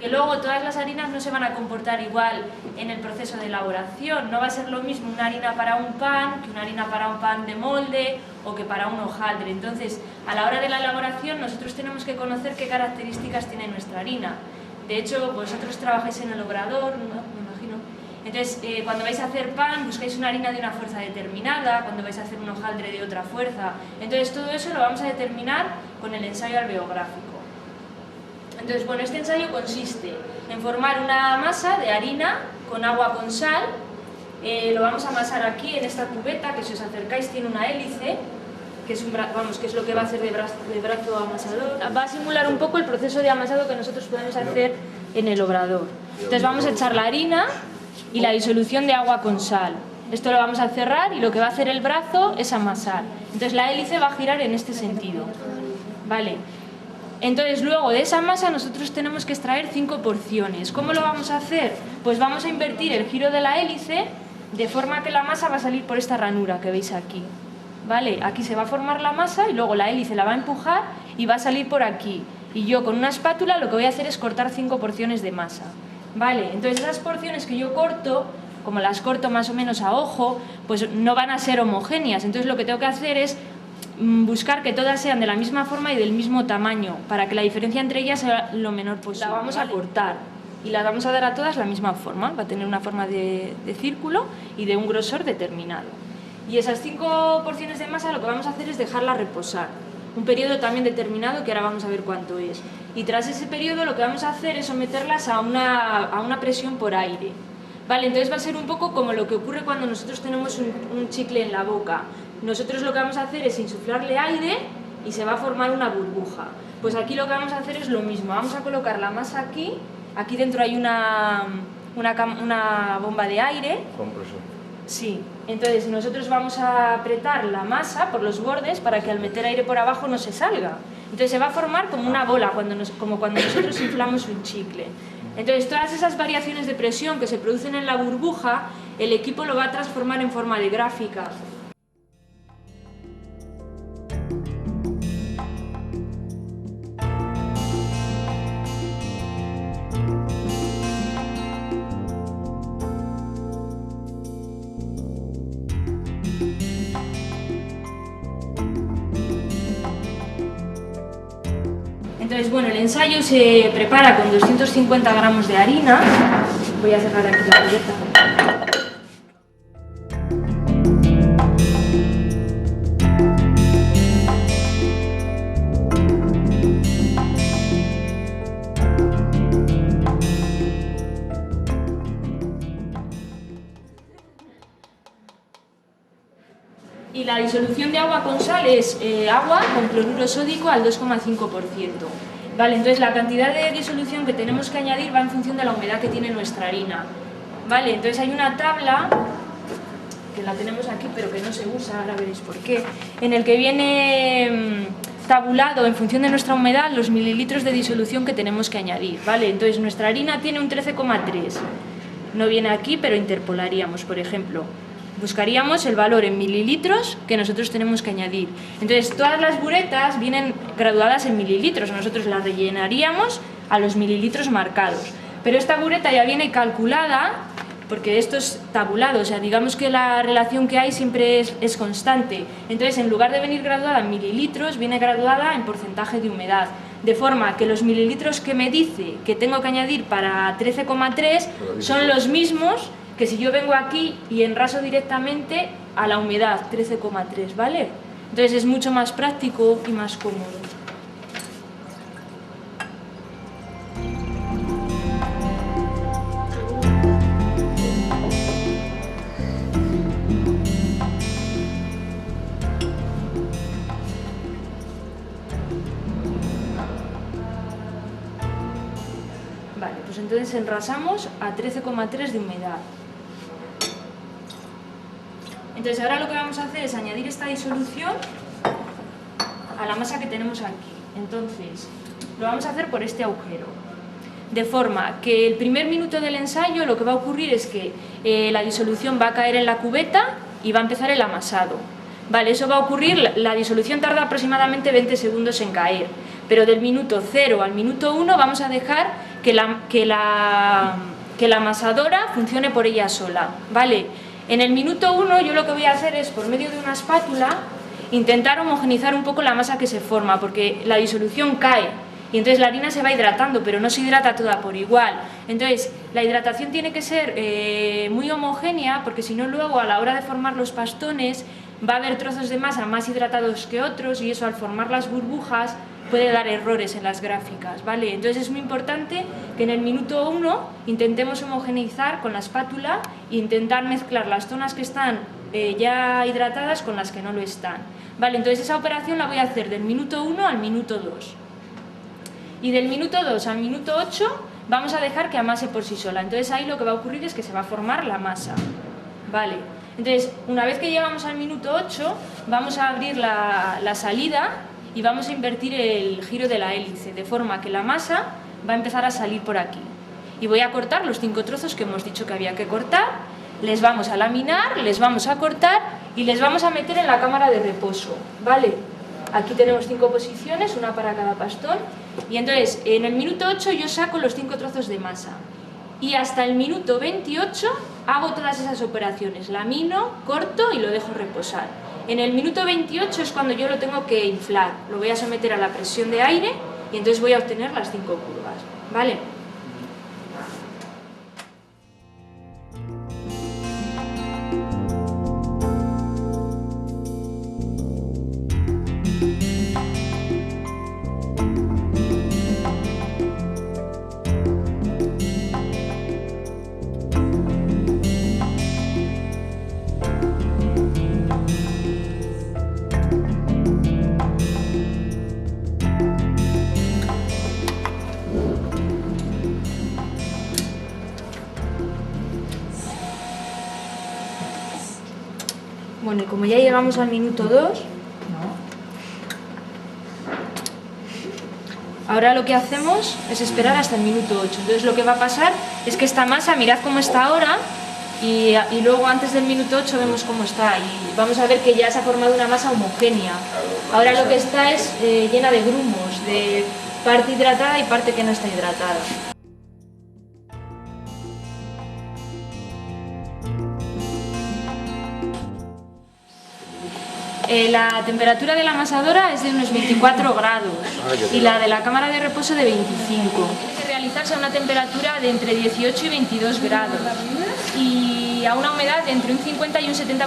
Que luego todas las harinas no se van a comportar igual en el proceso de elaboración. No va a ser lo mismo una harina para un pan que una harina para un pan de molde o que para un hojaldre. Entonces, a la hora de la elaboración nosotros tenemos que conocer qué características tiene nuestra harina. De hecho, vosotros trabajáis en el obrador, ¿no? Me imagino. Entonces, cuando vais a hacer pan, buscáis una harina de una fuerza determinada, cuando vais a hacer un hojaldre de otra fuerza. Entonces, todo eso lo vamos a determinar con el ensayo alveográfico. Entonces, bueno, este ensayo consiste en formar una masa de harina con agua con sal. Lo vamos a amasar aquí en esta cubeta, que si os acercáis tiene una hélice, que es, que es lo que va a hacer de brazo amasador. Va a simular un poco el proceso de amasado que nosotros podemos hacer en el obrador. Entonces vamos a echar la harina y la disolución de agua con sal. Esto lo vamos a cerrar y lo que va a hacer el brazo es amasar. Entonces la hélice va a girar en este sentido. ¿Vale? Entonces luego de esa masa nosotros tenemos que extraer 5 porciones. ¿Cómo lo vamos a hacer? Pues vamos a invertir el giro de la hélice de forma que la masa va a salir por esta ranura que veis aquí. ¿Vale? Aquí se va a formar la masa y luego la hélice la va a empujar y va a salir por aquí. Y yo con una espátula lo que voy a hacer es cortar 5 porciones de masa. ¿Vale? Entonces esas porciones que yo corto, como las corto más o menos a ojo, pues no van a ser homogéneas. Entonces lo que tengo que hacer es buscar que todas sean de la misma forma y del mismo tamaño, para que la diferencia entre ellas sea lo menor posible. La vamos a cortar y las vamos a dar a todas la misma forma. Va a tener una forma de círculo y de un grosor determinado. Y esas 5 porciones de masa lo que vamos a hacer es dejarlas reposar. Un periodo también determinado que ahora vamos a ver cuánto es. Y tras ese periodo lo que vamos a hacer es someterlas a una presión por aire. Vale, entonces va a ser un poco como lo que ocurre cuando nosotros tenemos un chicle en la boca. Nosotros lo que vamos a hacer es insuflarle aire y se va a formar una burbuja. Pues aquí lo que vamos a hacer es lo mismo. Vamos a colocar la masa aquí. Aquí dentro hay una bomba de aire. Compresor. Sí. Entonces nosotros vamos a apretar la masa por los bordes para que al meter aire por abajo no se salga. Entonces se va a formar como una bola, como cuando nosotros inflamos un chicle. Entonces todas esas variaciones de presión que se producen en la burbuja, el equipo lo va a transformar en forma de gráfica. Entonces, bueno, el ensayo se prepara con 250 gramos de harina. Voy a cerrar aquí la cubeta. Y la disolución de agua con sal es agua con cloruro sódico al 2,5%. Vale, entonces la cantidad de disolución que tenemos que añadir va en función de la humedad que tiene nuestra harina. Vale, entonces hay una tabla, que la tenemos aquí pero que no se usa, ahora veréis por qué, en el que viene tabulado en función de nuestra humedad los mililitros de disolución que tenemos que añadir. Vale, entonces nuestra harina tiene un 13,3. No viene aquí, pero interpolaríamos, por ejemplo. Buscaríamos el valor en mililitros que nosotros tenemos que añadir. Entonces, todas las buretas vienen graduadas en mililitros. Nosotros las rellenaríamos a los mililitros marcados. Pero esta bureta ya viene calculada, porque esto es tabulado. O sea, digamos que la relación que hay siempre es constante. Entonces, en lugar de venir graduada en mililitros, viene graduada en porcentaje de humedad. De forma que los mililitros que me dice que tengo que añadir para 13,3 son los mismos que si yo vengo aquí y enraso directamente a la humedad, 13,3, ¿vale? Entonces es mucho más práctico y más cómodo. Vale, pues entonces enrasamos a 13,3 de humedad. Entonces ahora lo que vamos a hacer es añadir esta disolución a la masa que tenemos aquí. Entonces lo vamos a hacer por este agujero. De forma que el primer minuto del ensayo lo que va a ocurrir es que la disolución va a caer en la cubeta y va a empezar el amasado. Vale, eso va a ocurrir, la disolución tarda aproximadamente 20 segundos en caer, pero del minuto 0 al minuto 1 vamos a dejar que la amasadora funcione por ella sola, ¿vale? En el minuto 1 yo lo que voy a hacer es, por medio de una espátula, intentar homogeneizar un poco la masa que se forma, porque la disolución cae y entonces la harina se va hidratando, pero no se hidrata toda por igual. Entonces la hidratación tiene que ser muy homogénea, porque si no luego a la hora de formar los pastones va a haber trozos de masa más hidratados que otros y eso al formar las burbujas puede dar errores en las gráficas, ¿vale? Entonces es muy importante que en el minuto 1 intentemos homogeneizar con la espátula e intentar mezclar las zonas que están ya hidratadas con las que no lo están, ¿vale? Entonces esa operación la voy a hacer del minuto 1 al minuto 2 y del minuto 2 al minuto 8 vamos a dejar que amase por sí sola. Entonces ahí lo que va a ocurrir es que se va a formar la masa, ¿vale? Entonces una vez que llegamos al minuto 8 vamos a abrir la salida y vamos a invertir el giro de la hélice, de forma que la masa va a empezar a salir por aquí. Y voy a cortar los 5 trozos que hemos dicho que había que cortar, les vamos a laminar, les vamos a cortar y les vamos a meter en la cámara de reposo, ¿vale? Aquí tenemos 5 posiciones, una para cada pastón, y entonces en el minuto 8 yo saco los 5 trozos de masa. Y hasta el minuto 28 hago todas esas operaciones, lamino, corto y lo dejo reposar. En el minuto 28 es cuando yo lo tengo que inflar, lo voy a someter a la presión de aire y entonces voy a obtener las 5 curvas, ¿vale? Bueno, y como ya llegamos al minuto 2, ahora lo que hacemos es esperar hasta el minuto 8. Entonces lo que va a pasar es que esta masa, mirad cómo está ahora, y luego antes del minuto 8 vemos cómo está, y vamos a ver que ya se ha formado una masa homogénea. Ahora lo que está es llena de grumos, de parte hidratada y parte que no está hidratada. La temperatura de la amasadora es de unos 24 grados y la de la cámara de reposo de 25. Tiene que realizarse a una temperatura de entre 18 y 22 grados y a una humedad de entre un 50 y un 70%.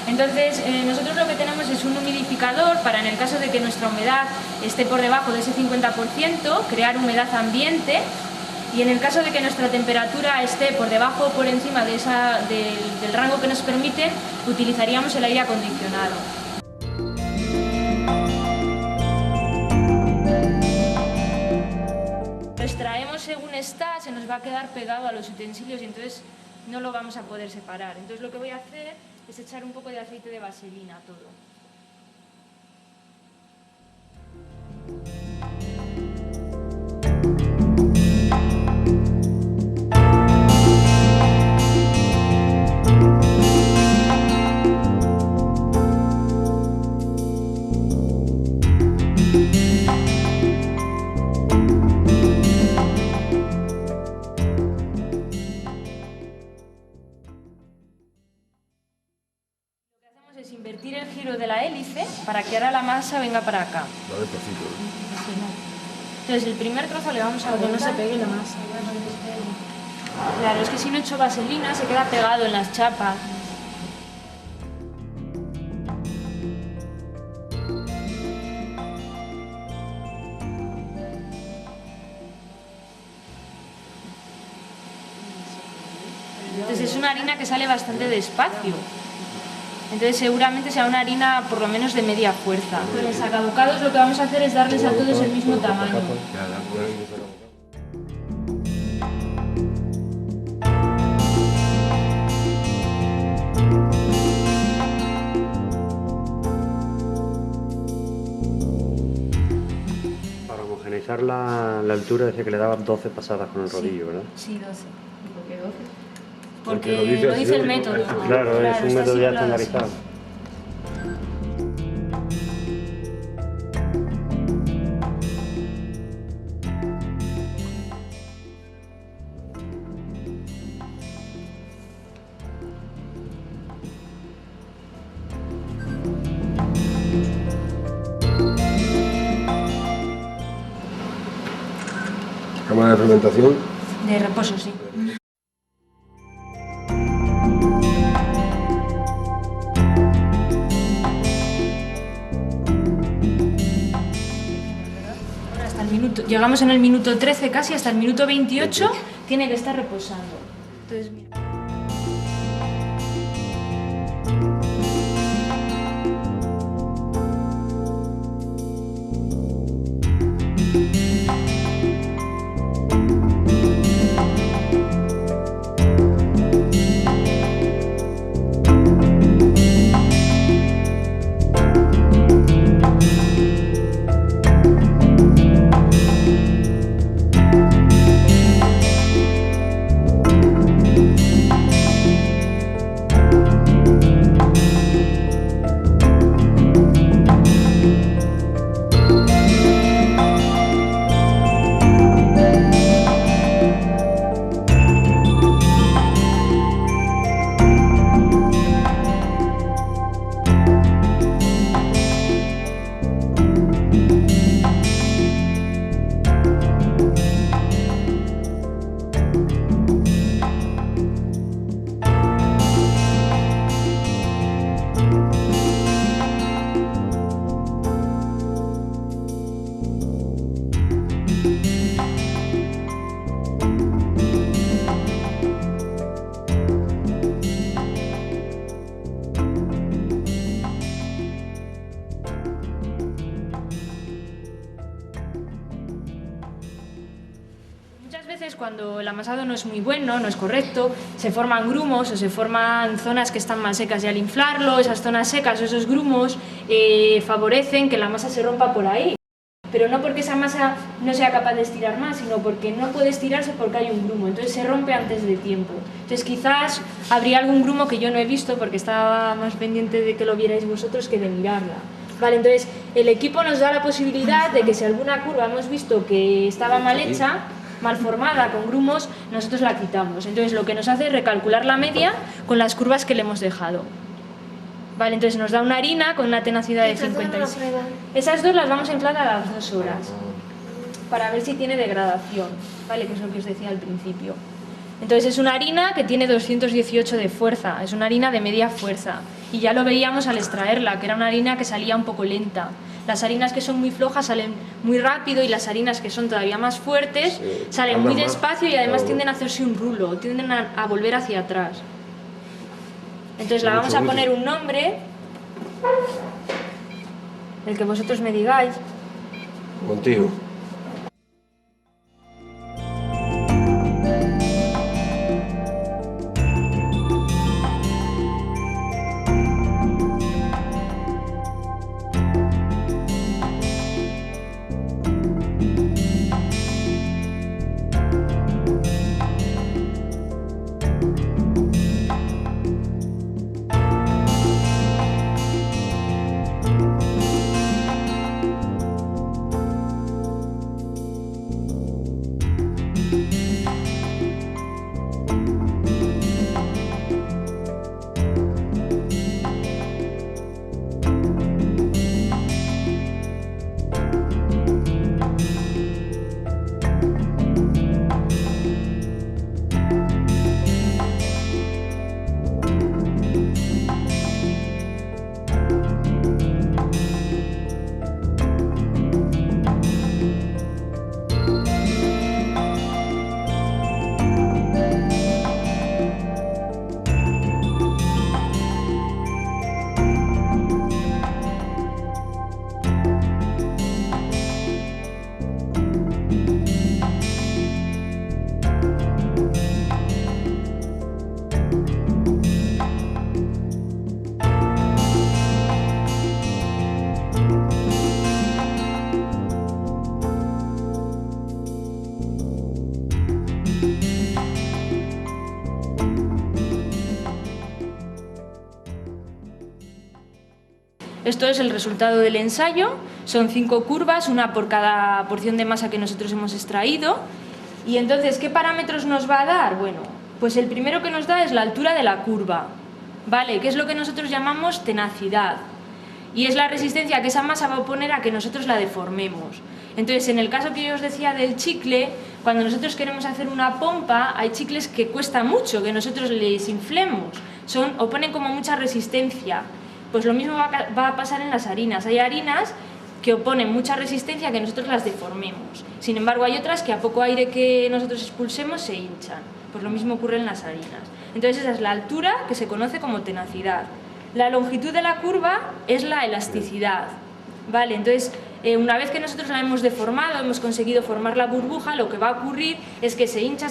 Entonces nosotros lo que tenemos es un humidificador para, en el caso de que nuestra humedad esté por debajo de ese 50%, crear humedad ambiente. Y en el caso de que nuestra temperatura esté por debajo o por encima de del rango que nos permite, utilizaríamos el aire acondicionado. Lo extraemos según está, se nos va a quedar pegado a los utensilios y entonces no lo vamos a poder separar. Entonces lo que voy a hacer es echar un poco de aceite de vaselina a todo. Es invertir el giro de la hélice para que ahora la masa venga para acá. Va despacito, Entonces el primer trozo le vamos a que no se pegue la masa. Claro, es que si no echo vaselina se queda pegado en las chapas. Entonces es una harina que sale bastante despacio. Entonces seguramente sea una harina por lo menos de media fuerza. Con los sacabocados lo que vamos a hacer es darles a todos el mismo tamaño. Para homogeneizar la altura decía que le daban 12 pasadas con el rodillo, ¿verdad? Sí, 12. ¿Por qué 12? Porque lo dice el método. Claro, es un está método ya estipulado así. estandarizado. Cámara de fermentación. De reposo, sí. Llegamos en el minuto 13 casi, hasta el minuto 28 tiene que estar reposando. Entonces, mira. Cuando el amasado no es muy bueno, no es correcto, se forman grumos o se forman zonas que están más secas y al inflarlo, esas zonas secas o esos grumos favorecen que la masa se rompa por ahí. Pero no porque esa masa no sea capaz de estirar más, sino porque no puede estirarse porque hay un grumo, entonces se rompe antes de tiempo. Entonces quizás habría algún grumo que yo no he visto porque estaba más pendiente de que lo vierais vosotros que de mirarla. Vale, entonces el equipo nos da la posibilidad de que si alguna curva hemos visto que estaba mal hecha, mal formada, con grumos, nosotros la quitamos. Entonces lo que nos hace es recalcular la media con las curvas que le hemos dejado. Vale, entonces nos da una harina con una tenacidad de 56. Esas dos las vamos a inflar a las 2 horas para ver si tiene degradación, ¿vale? Que es lo que os decía al principio. Entonces es una harina que tiene 218 de fuerza, es una harina de media fuerza. Y ya lo veíamos al extraerla, que era una harina que salía un poco lenta. Las harinas que son muy flojas salen muy rápido y las harinas que son todavía más fuertes salen muy despacio y además tienden a hacerse un rulo, tienden a volver hacia atrás. Entonces la vamos a poner un nombre, el que vosotros me digáis. Contigo. Esto es el resultado del ensayo, son 5 curvas, una por cada porción de masa que nosotros hemos extraído. Y entonces, ¿qué parámetros nos va a dar? Bueno, pues el primero que nos da es la altura de la curva, ¿vale? Que es lo que nosotros llamamos tenacidad. Y es la resistencia que esa masa va a oponer a que nosotros la deformemos. Entonces, en el caso que yo os decía del chicle, Cuando nosotros queremos hacer una pompa, hay chicles que cuesta mucho que nosotros les inflemos, oponen como mucha resistencia. Pues lo mismo va a pasar en las harinas. Hay harinas que oponen mucha resistencia que nosotros las deformemos. Sin embargo, hay otras que a poco aire que nosotros expulsemos se hinchan. Pues lo mismo ocurre en las harinas. Entonces esa es la altura, que se conoce como tenacidad. La longitud de la curva es la elasticidad. Vale, entonces una vez que nosotros la hemos deformado, hemos conseguido formar la burbuja, lo que va a ocurrir es que se hincha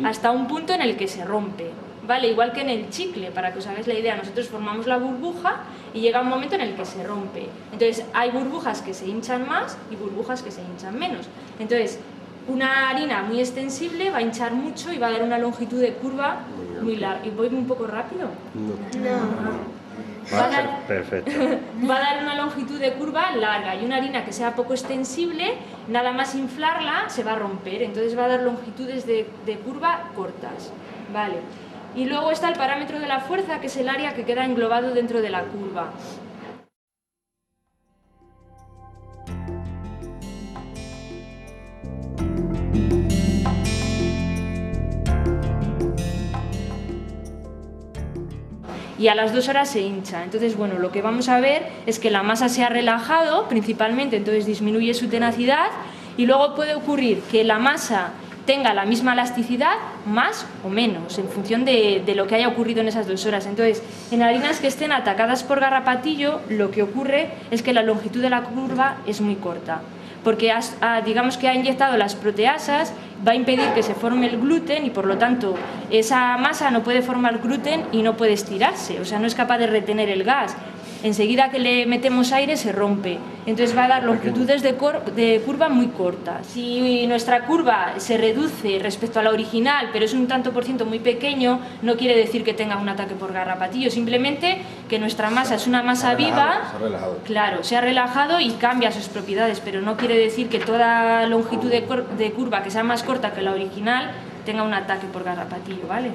hasta un punto en el que se rompe. Vale, igual que en el chicle, para que os hagáis la idea, nosotros formamos la burbuja y llega un momento en el que se rompe. Entonces hay burbujas que se hinchan más y burbujas que se hinchan menos. Entonces una harina muy extensible va a hinchar mucho y va a dar una longitud de curva muy larga. ¿Y voy un poco rápido? Va a ser perfecto. Va a dar una longitud de curva larga, y una harina que sea poco extensible, nada más inflarla se va a romper, entonces va a dar longitudes de curva cortas. Vale. Y luego está el parámetro de la fuerza, que es el área que queda englobado dentro de la curva. Y a las 2 horas se hincha. Entonces, bueno, lo que vamos a ver es que la masa se ha relajado principalmente, entonces disminuye su tenacidad, y luego puede ocurrir que la masa tenga la misma elasticidad, más o menos, en función de lo que haya ocurrido en esas 2 horas. Entonces, en harinas que estén atacadas por garrapatillo, lo que ocurre es que la longitud de la curva es muy corta, porque digamos que ha inyectado las proteasas, va a impedir que se forme el gluten y por lo tanto esa masa no puede formar gluten y no puede estirarse, o sea, no es capaz de retener el gas. Enseguida que le metemos aire se rompe, entonces va a dar longitudes de curva muy cortas. Si nuestra curva se reduce respecto a la original, pero es un tanto por ciento muy pequeño, no quiere decir que tenga un ataque por garrapatillo, simplemente que nuestra masa es una masa viva, claro, se ha relajado y cambia sus propiedades, pero no quiere decir que toda longitud de curva que sea más corta que la original tenga un ataque por garrapatillo, ¿vale?